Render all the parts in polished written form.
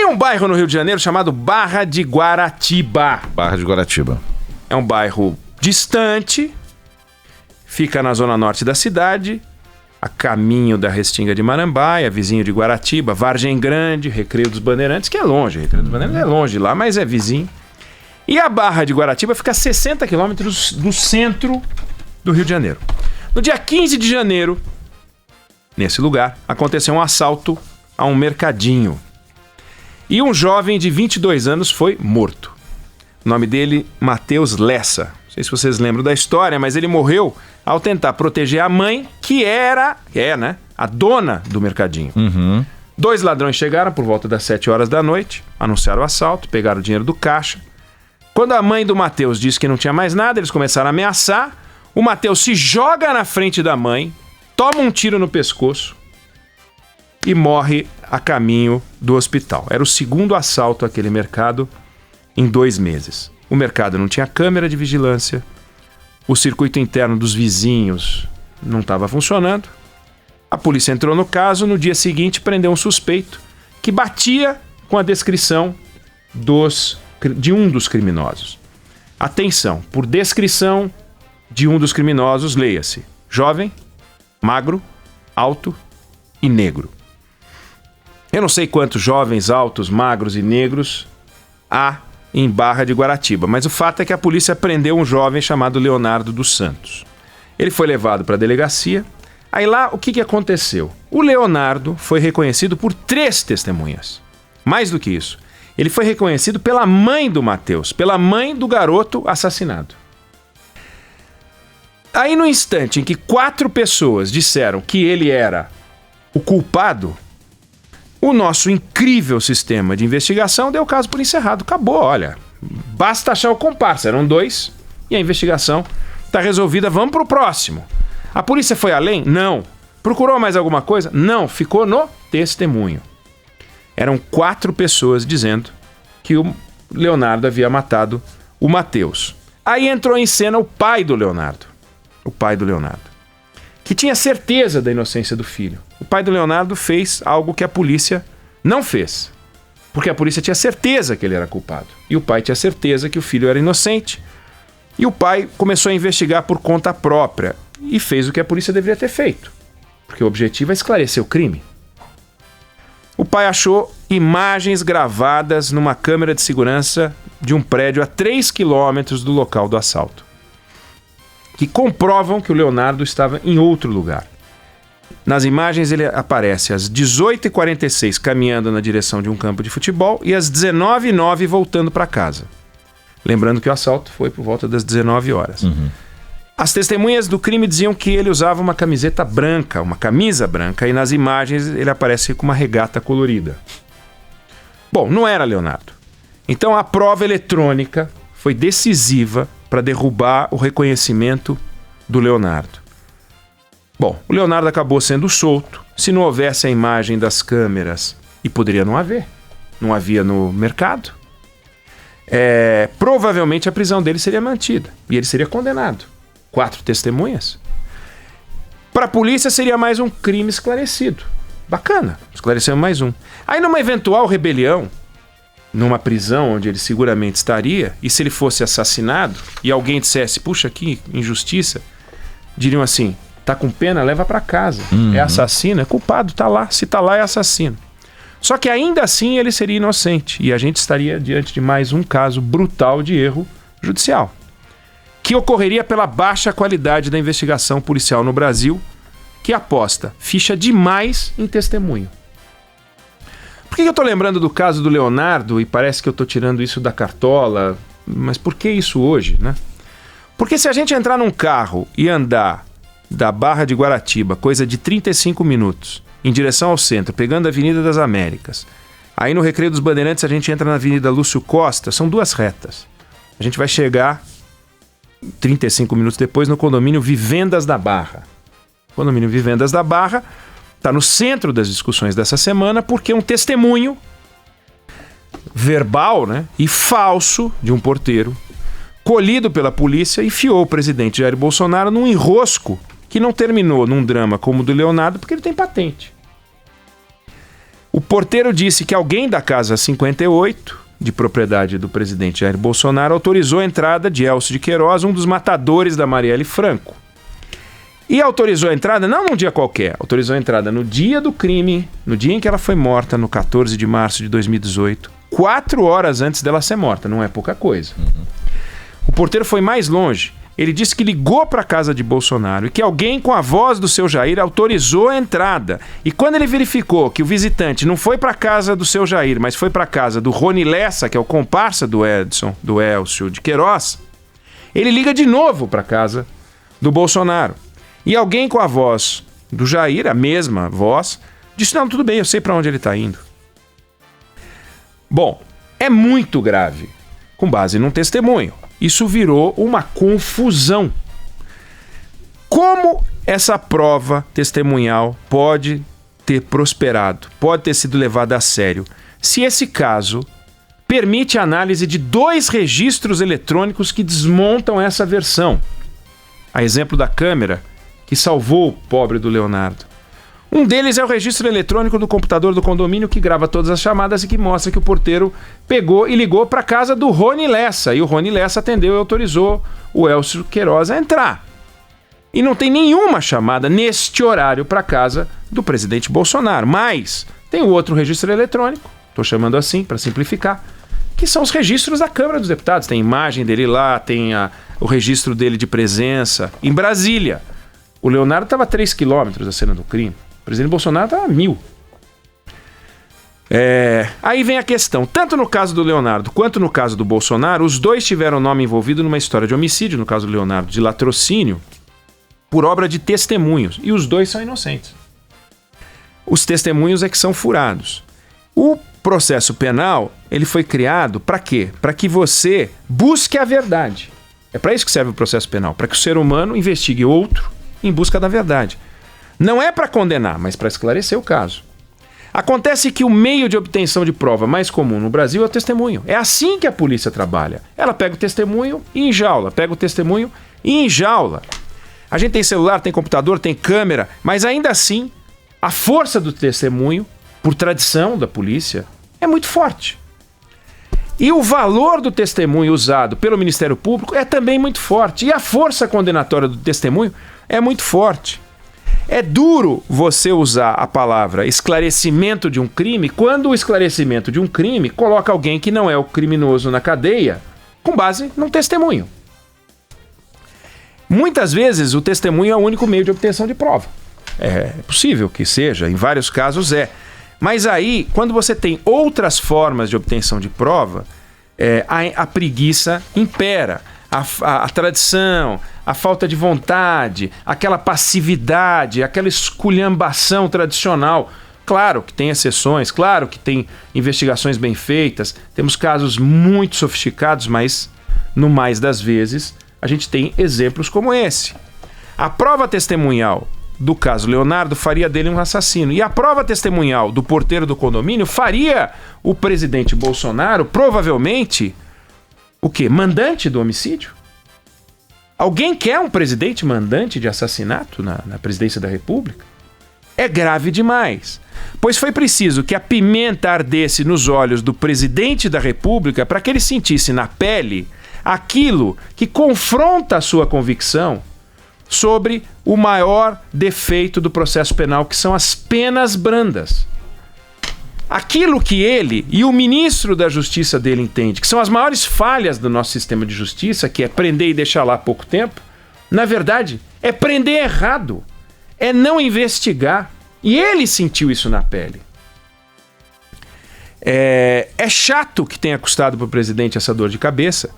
Tem um bairro no Rio de Janeiro chamado Barra de Guaratiba. Barra de Guaratiba. É um bairro distante, fica na zona norte da cidade, a caminho da Restinga de Marambaia, vizinho de Guaratiba, Vargem Grande, Recreio dos Bandeirantes, que é longe. Recreio dos Bandeirantes é longe lá, mas é vizinho. E a Barra de Guaratiba fica a 60 quilômetros do centro do Rio de Janeiro. No dia 15 de janeiro, nesse lugar, aconteceu um assalto a um mercadinho. E um jovem de 22 anos foi morto. O nome dele, Matheus Lessa. Não sei se vocês lembram da história, mas ele morreu ao tentar proteger a mãe, que é, né, a dona do mercadinho. Uhum. 2 ladrões chegaram por volta das 7 horas da noite, anunciaram o assalto, pegaram o dinheiro do caixa. Quando a mãe do Matheus disse que não tinha mais nada, eles começaram a ameaçar. O Matheus se joga na frente da mãe, toma um tiro no pescoço e morre a caminho do hospital. Era o segundo assalto àquele mercado em 2 meses. O mercado não tinha câmera de vigilância, o circuito interno dos vizinhos não estava funcionando. A polícia entrou no caso, no dia seguinte prendeu um suspeito que batia com a descrição de um dos criminosos. Atenção, por descrição de um dos criminosos, leia-se: jovem, magro, alto e negro. Eu não sei quantos jovens, altos, magros e negros há em Barra de Guaratiba, mas o fato é que a polícia prendeu um jovem chamado Leonardo dos Santos. Ele foi levado para a delegacia. Aí lá, o que aconteceu? O Leonardo foi reconhecido por 3 testemunhas. Mais do que isso, ele foi reconhecido pela mãe do Matheus, pela mãe do garoto assassinado. Aí no instante em que 4 pessoas disseram que ele era o culpado, o nosso incrível sistema de investigação deu o caso por encerrado. Acabou, olha. Basta achar o comparsa. Eram 2 e a investigação está resolvida. Vamos para o próximo. A polícia foi além? Não. Procurou mais alguma coisa? Não. Ficou no testemunho. Eram 4 pessoas dizendo que o Leonardo havia matado o Matheus. Aí entrou em cena o pai do Leonardo. O pai do Leonardo, que tinha certeza da inocência do filho. O pai do Leonardo fez algo que a polícia não fez, porque a polícia tinha certeza que ele era culpado. E o pai tinha certeza que o filho era inocente. E o pai começou a investigar por conta própria e fez o que a polícia deveria ter feito, porque o objetivo é esclarecer o crime. O pai achou imagens gravadas numa câmera de segurança de um prédio a 3 quilômetros do local do assalto, que comprovam que o Leonardo estava em outro lugar. Nas imagens ele aparece às 18h46 caminhando na direção de um campo de futebol e às 19h09 voltando para casa. Lembrando que o assalto foi por volta das 19 horas. Uhum. As testemunhas do crime diziam que ele usava uma camiseta branca, uma camisa branca, e nas imagens ele aparece com uma regata colorida. Bom, não era Leonardo. Então a prova eletrônica foi decisiva para derrubar o reconhecimento do Leonardo. Bom, o Leonardo acabou sendo solto. Se não houvesse a imagem das câmeras, e poderia não haver, não havia no mercado, provavelmente a prisão dele seria mantida e ele seria condenado. 4 testemunhas. Para a polícia seria mais um crime esclarecido. Bacana, esclarecemos mais um. Aí numa eventual rebelião, numa prisão onde ele seguramente estaria, e se ele fosse assassinado e alguém dissesse, puxa, que injustiça, diriam assim: tá com pena, leva para casa. É assassino, é culpado, tá lá. Se tá lá, é assassino. Só que ainda assim ele seria inocente e a gente estaria diante de mais um caso brutal de erro judicial, que ocorreria pela baixa qualidade da investigação policial no Brasil, que aposta ficha demais em testemunho. Por que eu tô lembrando do caso do Leonardo e parece que eu tô tirando isso da cartola? Mas por que isso hoje, né? Porque se a gente entrar num carro e andar da Barra de Guaratiba, coisa de 35 minutos, em direção ao centro, pegando a Avenida das Américas, aí no Recreio dos Bandeirantes a gente entra na Avenida Lúcio Costa, são 2 retas. A gente vai chegar 35 minutos depois no condomínio Vivendas da Barra. O condomínio Vivendas da Barra está no centro das discussões dessa semana porque um testemunho verbal, né, e falso de um porteiro, colhido pela polícia, enfiou o presidente Jair Bolsonaro num enrosco que não terminou num drama como o do Leonardo porque ele tem patente. O porteiro disse que alguém da casa 58, de propriedade do presidente Jair Bolsonaro, autorizou a entrada de Elcio de Queiroz, um dos matadores da Marielle Franco. E autorizou a entrada não num dia qualquer, autorizou a entrada no dia do crime, no dia em que ela foi morta, no 14 de março de 2018, 4 horas antes dela ser morta, não é pouca coisa. O porteiro foi mais longe. Ele disse que ligou para a casa de Bolsonaro e que alguém com a voz do seu Jair autorizou a entrada. E quando ele verificou que o visitante não foi para a casa do seu Jair, mas foi para a casa do Rony Lessa, que é o comparsa do Elcio de Queiroz, ele liga de novo para a casa do Bolsonaro. E alguém com a voz do Jair, a mesma voz, disse: não, tudo bem, eu sei para onde ele está indo. Bom, é muito grave, com base num testemunho. Isso virou uma confusão. Como essa prova testemunhal pode ter prosperado, pode ter sido levada a sério, se esse caso permite a análise de 2 registros eletrônicos que desmontam essa versão? A exemplo da câmera que salvou o pobre do Leonardo. Um deles é o registro eletrônico do computador do condomínio que grava todas as chamadas e que mostra que o porteiro pegou e ligou para a casa do Rony Lessa. E o Rony Lessa atendeu e autorizou o Elcio Queiroz a entrar. E não tem nenhuma chamada neste horário para a casa do presidente Bolsonaro. Mas tem o outro registro eletrônico, estou chamando assim para simplificar, que são os registros da Câmara dos Deputados. Tem imagem dele lá, tem o registro dele de presença em Brasília. O Leonardo estava a 3 quilômetros da cena do crime. O presidente Bolsonaro estava a 1000. Aí vem a questão. Tanto no caso do Leonardo quanto no caso do Bolsonaro, os dois tiveram o nome envolvido numa história de homicídio, no caso do Leonardo, de latrocínio, por obra de testemunhos. E os dois são inocentes. Os testemunhos é que são furados. O processo penal, ele foi criado para quê? Para que você busque a verdade. É para isso que serve o processo penal. Para que o ser humano investigue outro em busca da verdade. Não é para condenar, mas para esclarecer o caso. Acontece que o meio de obtenção de prova mais comum no Brasil é o testemunho. É assim que a polícia trabalha. Ela pega o testemunho e enjaula, pega o testemunho e enjaula. A gente tem celular, tem computador, tem câmera, mas ainda assim, a força do testemunho, por tradição da polícia, é muito forte. E o valor do testemunho usado pelo Ministério Público é também muito forte. E a força condenatória do testemunho é muito forte. É duro você usar a palavra esclarecimento de um crime quando o esclarecimento de um crime coloca alguém que não é o criminoso na cadeia com base num testemunho. Muitas vezes o testemunho é o único meio de obtenção de prova. É possível que seja, em vários casos é. Mas aí, quando você tem outras formas de obtenção de prova, a preguiça impera. A tradição, a falta de vontade, aquela passividade, aquela esculhambação tradicional. Claro que tem exceções, claro que tem investigações bem feitas, temos casos muito sofisticados, mas no mais das vezes a gente tem exemplos como esse. A prova testemunhal do caso Leonardo faria dele um assassino. E a prova testemunhal do porteiro do condomínio faria o presidente Bolsonaro, provavelmente, o quê? Mandante do homicídio? Alguém quer um presidente mandante de assassinato na presidência da República? É grave demais. Pois foi preciso que a pimenta ardesse nos olhos do presidente da República para que ele sentisse na pele aquilo que confronta a sua convicção sobre o maior defeito do processo penal, que são as penas brandas. Aquilo que ele e o ministro da Justiça dele entende, que são as maiores falhas do nosso sistema de justiça, que é prender e deixar lá pouco tempo, na verdade, é prender errado, é não investigar. E ele sentiu isso na pele. É chato que tenha custado para o presidente essa dor de cabeça,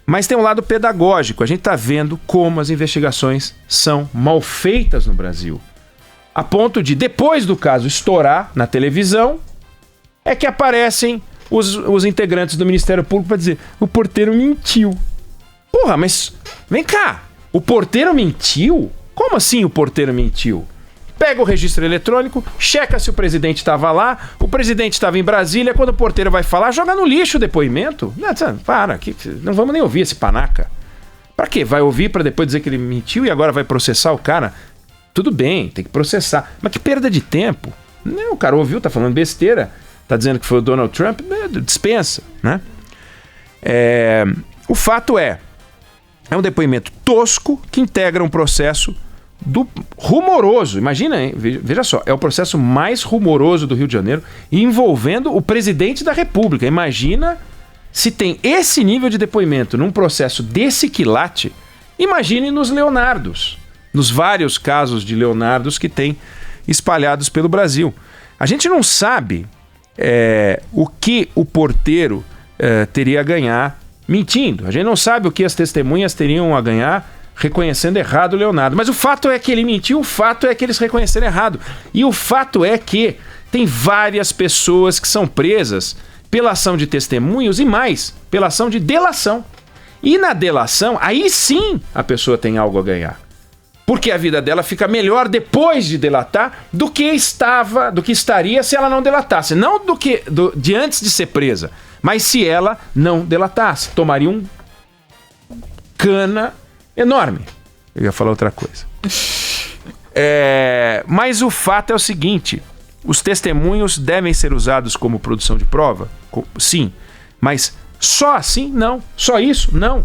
mas tem um lado pedagógico. A gente está vendo como as investigações são mal feitas no Brasil. A ponto de, depois do caso estourar na televisão, é que aparecem os integrantes do Ministério Público para dizer: o porteiro mentiu. Porra, mas vem cá, o porteiro mentiu? Como assim o porteiro mentiu? Pega o registro eletrônico, checa se o presidente estava lá, o presidente estava em Brasília, quando o porteiro vai falar, joga no lixo o depoimento. Não, não vamos nem ouvir esse panaca. Pra quê? Vai ouvir para depois dizer que ele mentiu e agora vai processar o cara? Tudo bem, tem que processar. Mas que perda de tempo. Não, o cara ouviu, tá falando besteira, tá dizendo que foi o Donald Trump, dispensa, né? O fato é um depoimento tosco que integra um processo rumoroso. Imagina, hein? Veja só, é o processo mais rumoroso do Rio de Janeiro envolvendo o presidente da República. Imagina se tem esse nível de depoimento num processo desse quilate, imagine nos Leonardos, nos vários casos de Leonardos que tem espalhados pelo Brasil. A gente não sabe o que o porteiro teria a ganhar mentindo. A gente não sabe o que as testemunhas teriam a ganhar reconhecendo errado o Leonardo. Mas o fato é que ele mentiu, o fato é que eles reconheceram errado. E o fato é que tem várias pessoas que são presas pela ação de testemunhos e mais, pela ação de delação. E na delação, aí sim a pessoa tem algo a ganhar. Porque a vida dela fica melhor depois de delatar do que estaria se ela não delatasse. Não de antes de ser presa, mas se ela não delatasse. Tomaria um cana enorme. Eu ia falar outra coisa. Mas o fato é o seguinte: os testemunhos devem ser usados como produção de prova? Sim. Mas só assim? Não. Só isso? Não.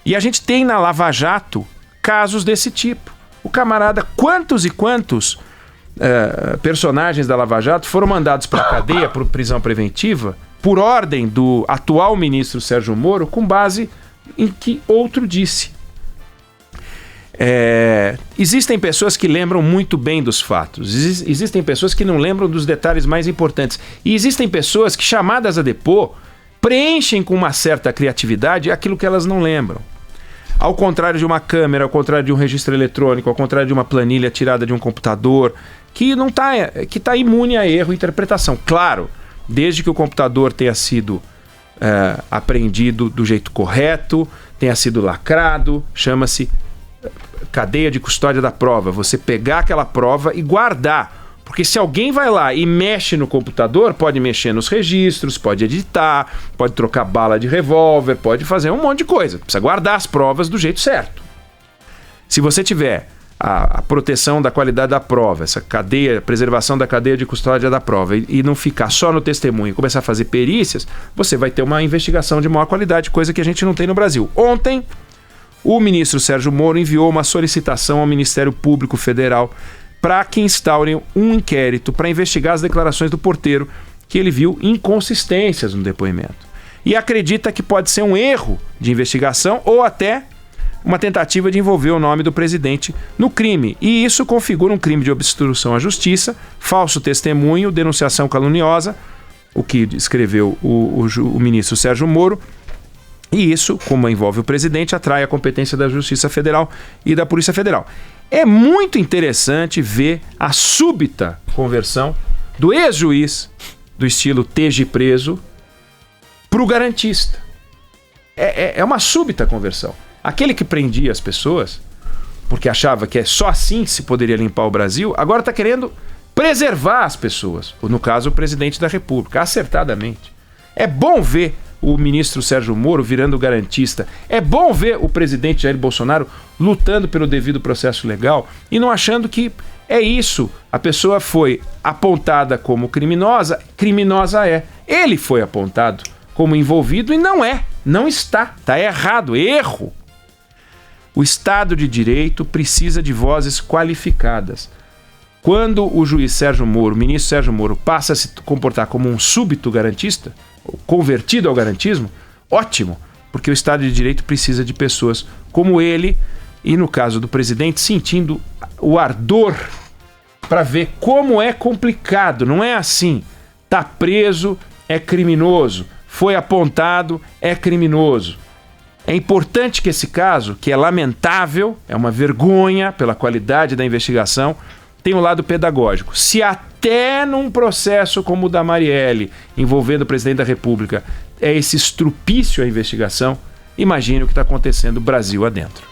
E a gente tem na Lava Jato casos desse tipo. O camarada, quantos e quantos personagens da Lava Jato foram mandados para a cadeia, por prisão preventiva, por ordem do atual ministro Sérgio Moro, com base em que outro disse. Existem pessoas que lembram muito bem dos fatos, existem pessoas que não lembram dos detalhes mais importantes, e existem pessoas que, chamadas a depor, preenchem com uma certa criatividade aquilo que elas não lembram. Ao contrário de uma câmera, ao contrário de um registro eletrônico, ao contrário de uma planilha tirada de um computador, que está imune a erro e interpretação. Claro, desde que o computador tenha sido apreendido do jeito correto, tenha sido lacrado, chama-se cadeia de custódia da prova. Você pegar aquela prova e guardar. Porque se alguém vai lá e mexe no computador, pode mexer nos registros, pode editar, pode trocar bala de revólver, pode fazer um monte de coisa. Precisa guardar as provas do jeito certo. Se você tiver a proteção da qualidade da prova, essa cadeia, preservação da cadeia de custódia da prova, e não ficar só no testemunho e começar a fazer perícias, você vai ter uma investigação de maior qualidade, coisa que a gente não tem no Brasil. Ontem, o ministro Sérgio Moro enviou uma solicitação ao Ministério Público Federal para que instaurem um inquérito para investigar as declarações do porteiro, que ele viu inconsistências no depoimento. E acredita que pode ser um erro de investigação ou até uma tentativa de envolver o nome do presidente no crime. E isso configura um crime de obstrução à justiça, falso testemunho, denunciação caluniosa, o que escreveu o ministro Sérgio Moro. E isso, como envolve o presidente, atrai a competência da Justiça Federal e da Polícia Federal. É muito interessante ver a súbita conversão do ex-juiz do estilo esteja preso para o garantista. É uma súbita conversão. Aquele que prendia as pessoas, porque achava que é só assim que se poderia limpar o Brasil, agora está querendo preservar as pessoas. Ou, no caso, o presidente da República, acertadamente. É bom ver o ministro Sérgio Moro virando garantista. É bom ver o presidente Jair Bolsonaro lutando pelo devido processo legal e não achando que é isso. A pessoa foi apontada como criminosa, criminosa é. Ele foi apontado como envolvido e não é. Não está. Está errado. Erro. O Estado de Direito precisa de vozes qualificadas. Quando o juiz Sérgio Moro, o ministro Sérgio Moro, passa a se comportar como um súbito garantista, convertido ao garantismo, ótimo, porque o Estado de Direito precisa de pessoas como ele e, no caso do presidente, sentindo o ardor para ver como é complicado. Não é assim, tá preso, é criminoso, foi apontado, é criminoso. É importante que esse caso, que é lamentável, é uma vergonha pela qualidade da investigação, tem um lado pedagógico. Se até num processo como o da Marielle, envolvendo o presidente da República, é esse estrupício à investigação, imagine o que está acontecendo Brasil adentro.